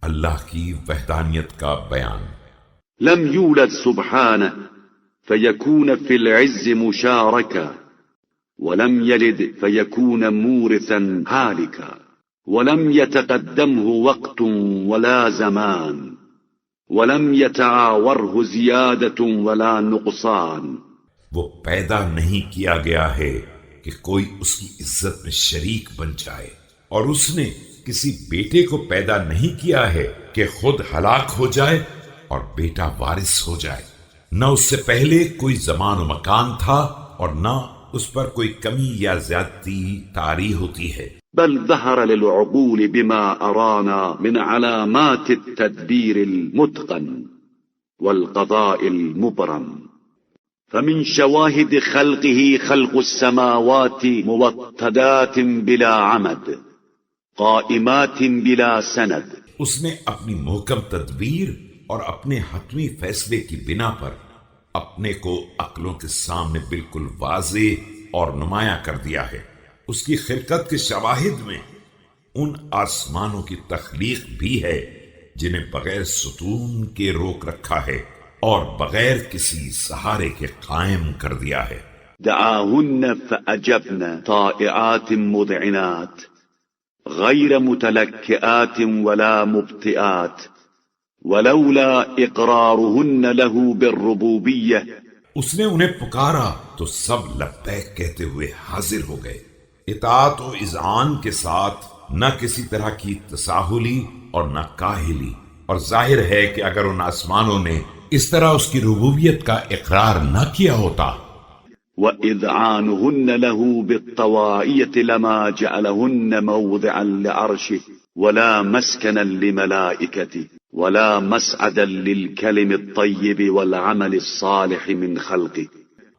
اللہ کی وحدانیت کا بیان۔ لم يولد سبحانه فيكون في العز مشاركا، ولم يلد فيكون مورثا هالكا، ولم يتقدمه وقت ولا زمان، ولم يتعاوره زيادة ولا نقصان۔ وہ پیدا نہیں کیا گیا ہے کہ کوئی اس کی عزت میں شریک بن جائے، اور اس نے کسی بیٹے کو پیدا نہیں کیا ہے کہ خود ہلاک ہو جائے اور بیٹا وارث ہو جائے۔ نہ اس سے پہلے کوئی زمان و مکان تھا اور نہ اس پر کوئی کمی یا زیادتی طاری ہوتی ہے۔ بل ظهر للعقول بما أرانا من علامات التدبير المتقن والقضاء المبرم، فمن شواهد خلقه خلق السماوات موطدات بلا عمد قائمات بلا سند۔ اس نے اپنی محکم تدبیر اور اپنے حتمی فیصلے کی بنا پر اپنے کو عقلوں کے سامنے بالکل واضح اور نمایاں کر دیا ہے۔ اس کی خلقت کے شواہد میں ان آسمانوں کی تخلیق بھی ہے جنہیں بغیر ستون کے روک رکھا ہے اور بغیر کسی سہارے کے قائم کر دیا ہے۔ دعاهن فأجبن طائعات مذعنات غير متلكئات ولا مبتئات ولولا اقرارهن له بالربوبية۔ اس نے انہیں پکارا تو سب لبیک کہتے ہوئے حاضر ہو گئے، اطاعت و اذعان کے ساتھ، نہ کسی طرح کی تساہلی اور نہ کاہلی۔ اور ظاہر ہے کہ اگر ان آسمانوں نے اس طرح اس کی ربوبیت کا اقرار نہ کیا ہوتا وَإِذْعَانُهُنَّ لَهُ بِالطَّوَائِيَةِ لَمَا جَعَلَهُنَّ مَوْضِعًا لِعَرْشِهِ وَلَا مَسْكَنًا لِمَلَائِكَتِهِ وَلَا مَسْعَدًا لِلْكَلِمِ الطَّيِّبِ وَالْعَمَلِ الصَّالِحِ مِنْ خَلْقِهِ۔